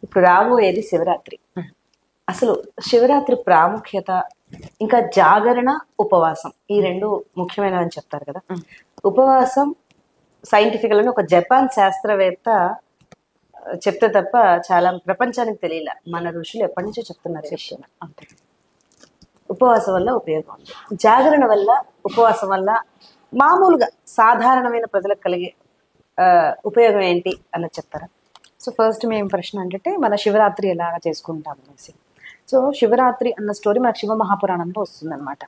ఇప్పుడు రాబోయేది శివరాత్రి. అసలు శివరాత్రి ప్రాముఖ్యత, ఇంకా జాగరణ, ఉపవాసం, ఈ రెండు ముఖ్యమైనవని చెప్తారు కదా. ఉపవాసం సైంటిఫికల్ అని ఒక జపాన్ శాస్త్రవేత్త చెప్తే తప్ప చాలా ప్రపంచానికి తెలియలే. మన ఋషులు ఎప్పటి నుంచో చెప్తున్నారు ఈ విషయం. అంతే. ఉపవాసం వల్ల ఉపయోగం ఉంది. జాగరణ వల్ల, ఉపవాసం వల్ల మామూలుగా సాధారణమైన ప్రజలకు కలిగే ఉపయోగం ఏంటి అన్నది చెప్తారా? సో ఫస్ట్ మేము ప్రశ్న అంటే మన శివరాత్రి ఎలాగ చేసుకుంటాం అనేసి. సో శివరాత్రి అన్న స్టోరీ మనకు శివ మహాపురాణంలో వస్తుంది అనమాట.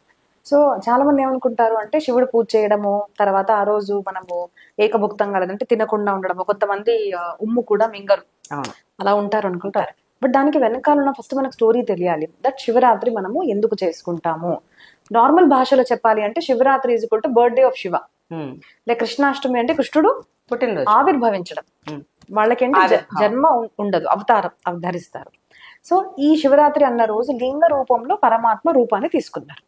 సో చాలా మంది ఏమనుకుంటారు అంటే శివుడు పూజ చేయడము, తర్వాత ఆ రోజు మనము ఏకభుక్తంగా లేదంటే తినకుండా ఉండడము, కొంతమంది ఉమ్ము కూడా మింగరు, అలా ఉంటారు అనుకుంటారు. బట్ దానికి వెనకాల ఫస్ట్ మనకు స్టోరీ తెలియాలి. దట్ శివరాత్రి మనము ఎందుకు చేసుకుంటాము. నార్మల్ భాషలో చెప్పాలి అంటే Shivaratri is equal to birthday of Shiva. Like Krishnashtami అంటే కృష్ణుడు పుట్టినరోజు, ఆవిర్భవించడం. వాళ్ళకేంటి జన్మ ఉండదు, అవతారం అవతరిస్తారు. సో ఈ శివరాత్రి అన్న రోజు లింగ రూపంలో పరమాత్మ రూపాన్ని తీసుకున్నారు.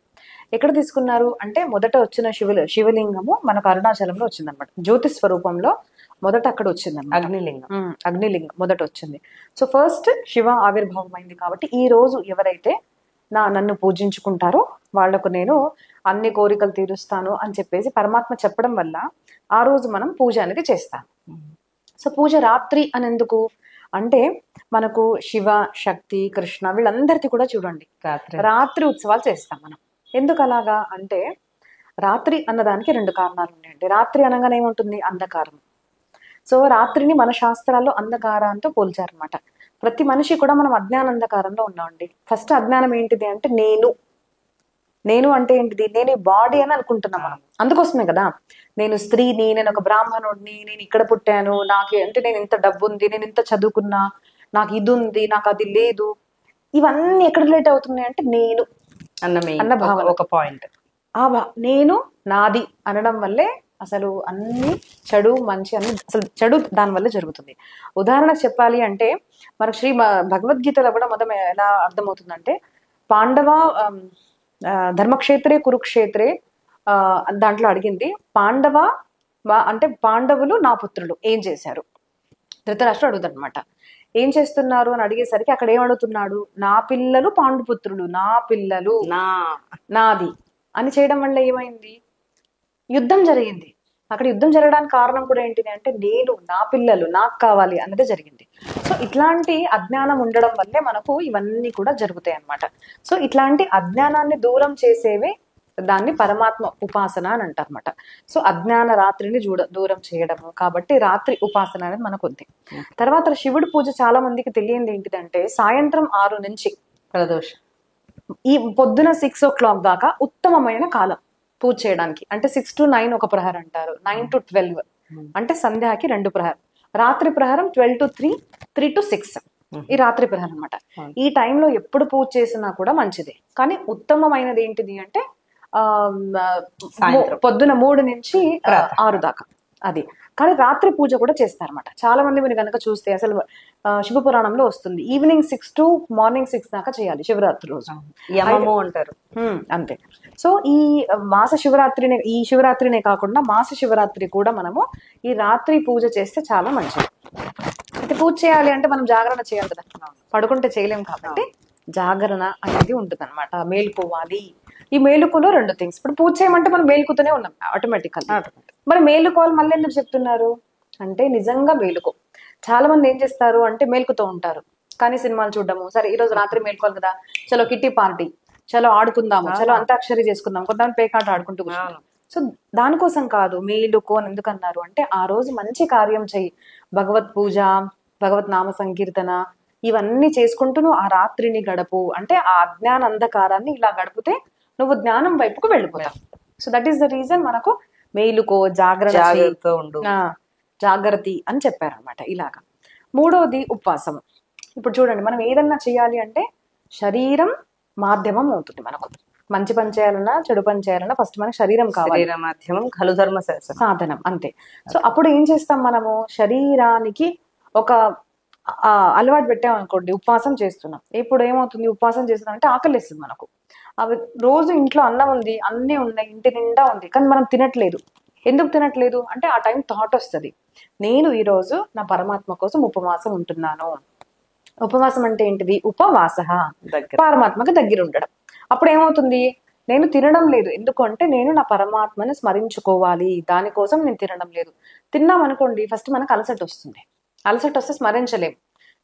ఎక్కడ తీసుకున్నారు అంటే మొదట వచ్చిన శివలింగము మనకు అరుణాచలంలో వచ్చిందనమాట. జ్యోతి స్వరూపంలో మొదట అక్కడ వచ్చిందన్నమాట. అగ్నిలింగం మొదట వచ్చింది. సో ఫస్ట్ శివ ఆవిర్భావం అయింది. కాబట్టి ఈ రోజు ఎవరైతే నన్ను పూజించుకుంటారో వాళ్లకు నేను అన్ని కోరికలు తీరుస్తాను అని చెప్పేసి పరమాత్మ చెప్పడం వల్ల ఆ రోజు మనం పూజ అనేది చేస్తాం. సో పూజ రాత్రి అని ఎందుకు అంటే మనకు శివ, శక్తి, కృష్ణ వీళ్ళందరికీ కూడా చూడండి రాత్రి ఉత్సవాలు చేస్తాం మనం. ఎందుకు అలాగా అంటే రాత్రి అన్నదానికి రెండు కారణాలు ఉన్నాయండి. రాత్రి అనగానే ఏముంటుంది? అంధకారం. సో రాత్రిని మన శాస్త్రాల్లో అంధకారంతో పోల్చారనమాట. ప్రతి మనిషి కూడా మనం అజ్ఞానంధకారంలో ఉన్నామండి. ఫస్ట్ అజ్ఞానం ఏంటిది అంటే నేను అంటే ఏంటిది? నేను బాడీ అని అనుకుంటున్నాం మనం. అందుకోసమే కదా నేను స్త్రీని, నేను ఒక బ్రాహ్మణుడిని, నేను ఇక్కడ పుట్టాను, నాకు అంటే నేను ఇంత డబ్బు ఉంది, నేను ఇంత చదువుకున్నా, నాకు ఇది ఉంది, నాకు అది లేదు. ఇవన్నీ ఎక్కడ రిలేట్ అవుతున్నాయి అంటే నేను అన్న భావన ఒక పాయింట్. నేను నాది అనడం వల్లే అసలు అన్ని చెడు మంచి అన్ని అసలు చెడు దాని వల్ల జరుగుతుంది. ఉదాహరణకు చెప్పాలి అంటే మనకు భగవద్గీతలో కూడా మొదట ఎలా అర్థమవుతుందంటే పాండవ ధర్మక్షేత్రే కురుక్షేత్రే దాంట్లో అడిగింది పాండవ అంటే పాండవులు నా పుత్రులు ఏం చేశారు. ధృతరాష్ట్రుడు అడుగుతాడు అనమాట ఏం చేస్తున్నారు అని అడిగేసరికి అక్కడ ఏం అడుగుతున్నాడు? నా పిల్లలు పాండుపుత్రులు, నా పిల్లలు నాది అని చేయడం వల్ల ఏమైంది? యుద్ధం జరిగింది. అక్కడ యుద్ధం జరగడానికి కారణం కూడా ఏంటిది అంటే నేను, నా పిల్లలు, నాకు కావాలి అన్నదే జరిగింది. సో ఇట్లాంటి అజ్ఞానం ఉండడం వల్లే మనకు ఇవన్నీ కూడా జరుగుతాయి అన్నమాట. సో ఇట్లాంటి అజ్ఞానాన్ని దూరం చేసేవే దాన్ని పరమాత్మ ఉపాసన అని అంటారన్నమాట. సో అజ్ఞాన రాత్రిని దూరం చేయడము. కాబట్టి రాత్రి ఉపాసన అనేది మనకు ఉంది. తర్వాత శివుడి పూజ చాలా మందికి తెలియంది ఏంటిదంటే సాయంత్రం 6 నుంచి ప్రదోషం, ఈ పొద్దున 6 o'clock దాకా ఉత్తమమైన కాలం పూజ చేయడానికి. అంటే 6 to 9 ఒక ప్రహర్ అంటారు, 9 to 12 అంటే సంధ్యాకి 2 ప్రహర్, రాత్రి ప్రహరం 12 to 3, 3 to 6 ఈ రాత్రి ప్రహరం అనమాట. ఈ టైంలో ఎప్పుడు పూజ చేసినా కూడా మంచిది. కానీ ఉత్తమమైనది ఏంటిది అంటే పొద్దున 3 నుంచి 6 దాకా అది. కానీ రాత్రి పూజ కూడా చేస్తారన్నమాట. చాలా మంది మీరు కనుక చూస్తే అసలు శివపురాణంలో వస్తుంది ఈవినింగ్ 6 to మార్నింగ్ 6 దాకా చేయాలి శివరాత్రి రోజు, యమము అంటారు. అంతే. సో ఈ ఈ శివరాత్రినే కాకుండా మాస శివరాత్రి కూడా మనము ఈ రాత్రి పూజ చేస్తే చాలా మంచిది. అయితే పూజ చేయాలి అంటే మనం జాగరణ చేయాలి కదా, పడుకుంటే చేయలేం. కాబట్టి జాగరణ అనేది ఉంటుంది అనమాట. మేలుకోవాలి. ఈ మేలుకులో 2 థింగ్స్. ఇప్పుడు పూజ చేయమంటే మనం మేలుకుతూనే ఉన్నాం ఆటోమేటికల్. మరి మేలుకోవాలి మళ్ళీ ఎందుకు చెప్తున్నారు అంటే నిజంగా మేలుకో. చాలా మంది ఏం చేస్తారు అంటే మేలుకుతూ ఉంటారు కానీ సినిమాలు చూడడము, సరే ఈ రోజు రాత్రి మేలుకోవాలి కదా, చలో కిట్టి పార్టీ, చలో ఆడుకుందాము, చలో అంతాక్షరి చేసుకుందాం, కొంతమంది పేకాట ఆడుకుంటూ కూర్చుంటారు. సో దానికోసం కాదు మేలుకో అని ఎందుకన్నారు అంటే ఆ రోజు మంచి కార్యం చెయ్యి. భగవత్ పూజ, భగవత్ నామ సంకీర్తన ఇవన్నీ చేసుకుంటూ నువ్వు ఆ రాత్రిని గడుపు. అంటే ఆ అజ్ఞాన అంధకారాన్ని ఇలా గడిపితే నువ్వు జ్ఞానం వైపుకు వెళ్ళిపోతావు. So that is the reason మనకు మేలుకో, జాగ్రత్త అని చెప్పారనమాట. ఇలాగా. మూడోది ఉపవాసం. ఇప్పుడు చూడండి మనం ఏదన్నా చేయాలి అంటే శరీరం మాధ్యమం అవుతుంది. మనకు మంచి పని చేయాలన్నా చెడు పని చేయాలన్నా ఫస్ట్ మనకి శరీరం కావాలి. మాధ్యమం ఖలు ధర్మ సాధనం అంతే. సో అప్పుడు ఏం చేస్తాం మనము? శరీరానికి ఒక అలవాటు పెట్టామనుకోండి, ఉపవాసం చేస్తున్నాం. ఇప్పుడు ఏమవుతుంది? ఉపవాసం చేస్తున్నాం అంటే ఆకలిస్తుంది మనకు. అవి రోజు ఇంట్లో అన్నం ఉంది, అన్నీ ఉన్నాయి, ఇంటి నిండా ఉంది, కానీ మనం తినట్లేదు. ఎందుకు తినట్లేదు అంటే ఆ టైం థాట్ వస్తుంది, నేను ఈరోజు నా పరమాత్మ కోసం ఉపవాసం ఉంటున్నాను, ఉపవాసం అంటే ఏంటిది? ఉపవాస, దగ్గర. పరమాత్మకు దగ్గర ఉండడం. అప్పుడు ఏమవుతుంది? నేను తినడం లేదు, ఎందుకంటే నేను నా పరమాత్మని స్మరించుకోవాలి, దానికోసం నేను తినడం లేదు. తిన్నాం అనుకోండి, ఫస్ట్ మనకు అలసట వస్తుంది. అలసట వస్తే స్మరించలేము.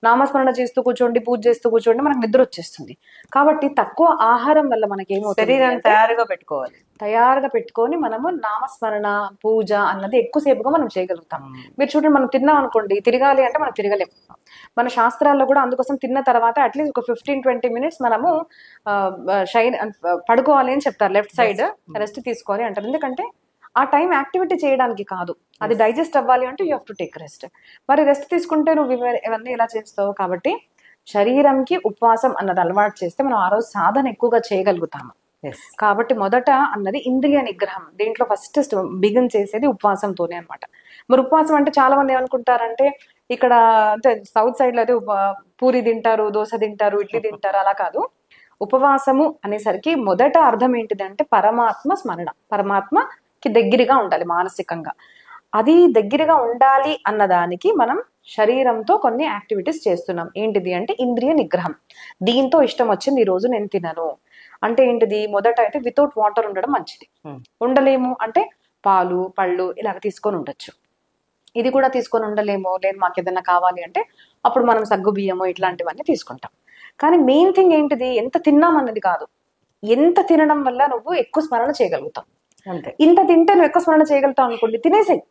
నామస్మరణ చేస్తూ కూర్చోండి, పూజ చేస్తూ కూర్చోండి, మనకు నిద్ర వచ్చేస్తుంది. కాబట్టి తక్కువ ఆహారం వల్ల మనకి ఏమవుతుంది? శరీరాన్ని తయారుగా పెట్టుకోవాలి. తయారుగా పెట్టుకొని మనము నామస్మరణ పూజ అన్నది ఎక్కువసేపుగా మనం చేయగలుగుతాం. మీరు చూడండి, మనం తిన్నాం అనుకోండి, తిరగాలి అంటే మనం తిరగలేము. మన శాస్త్రాల్లో కూడా అందుకోసం తిన్న తర్వాత అట్లీస్ట్ ఒక 15-20 మినిట్స్ మనము పడుకోవాలి అని చెప్తారు. లెఫ్ట్ సైడ్ రెస్ట్ తీసుకోవాలి అంటారు. ఎందుకంటే ఆ టైం యాక్టివిటీ చేయడానికి కాదు, అది డైజెస్ట్ అవ్వాలి అంటే you have to take rest. మరి రెస్ట్ తీసుకుంటే నువ్వు ఇవన్నీ ఎలా చేస్తావు? కాబట్టి శరీరంకి ఉపవాసం అన్నది అలవాటు చేస్తే మనం ఆ రోజు సాధన ఎక్కువగా చేయగలుగుతాము. కాబట్టి మొదట అన్నది ఇంద్రియ నిగ్రహం. దీంట్లో ఫస్ట్ బిగిన్ చేసేది ఉపవాసంతోనే అనమాట. మరి ఉపవాసం అంటే చాలా మంది ఏమనుకుంటారంటే, ఇక్కడ అంటే సౌత్ సైడ్ లో అయితే పూరి తింటారు, దోశ తింటారు, ఇడ్లీ తింటారు, అలా కాదు. ఉపవాసము అనేసరికి మొదట అర్థం ఏంటిది అంటే పరమాత్మ స్మరణ, పరమాత్మకి దగ్గరగా ఉండాలి మానసికంగా. అది దగ్గరగా ఉండాలి అన్నదానికి మనం శరీరంతో కొన్ని యాక్టివిటీస్ చేస్తున్నాం. ఏంటిది అంటే ఇంద్రియ నిగ్రహం. దీంతో ఇష్టం వచ్చింది ఈ రోజు నేను తినను అంటే ఏంటిది? మొదట అయితే వితౌట్ వాటర్ ఉండడం మంచిది. ఉండలేము అంటే పాలు పళ్ళు ఇలాగ తీసుకొని ఉండొచ్చు. ఇది కూడా తీసుకొని ఉండలేము, లేదు మాకు ఏదైనా కావాలి అంటే అప్పుడు మనం సగ్గు బియ్యము ఇట్లాంటివన్నీ తీసుకుంటాం. కానీ మెయిన్ థింగ్ ఏంటిది? ఎంత తిన్నాం అన్నది కాదు, ఎంత తినడం వల్ల నువ్వు ఎక్కువ స్మరణ చేయగలుగుతావు. అంతే. ఇంత తింటే నువ్వు ఎక్కువ స్మరణ చేయగలుగుతావు అనుకోండి, తినేసేయి.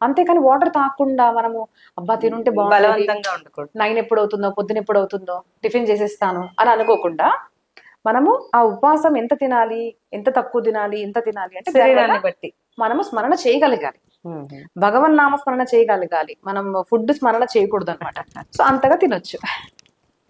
అంతేకాని వాటర్ తాగకుండా మనము అబ్బా తినుంటే బాగుంటుంది, 9 ఎప్పుడు అవుతుందో, పొద్దున ఎప్పుడు అవుతుందో, టిఫిన్ చేసేస్తాను అని అనుకోకుండా మనము ఆ ఉపవాసం ఎంత తినాలి, ఎంత తక్కువ తినాలి, ఎంత తినాలి అంటే శరీరాన్ని బట్టి మనము స్మరణ చేయగలగాలి. భగవన్ నామ స్మరణ చేయగలగాలి, మనం ఫుడ్ స్మరణ చేయకూడదు అనమాట. సో అంతగా తినొచ్చు.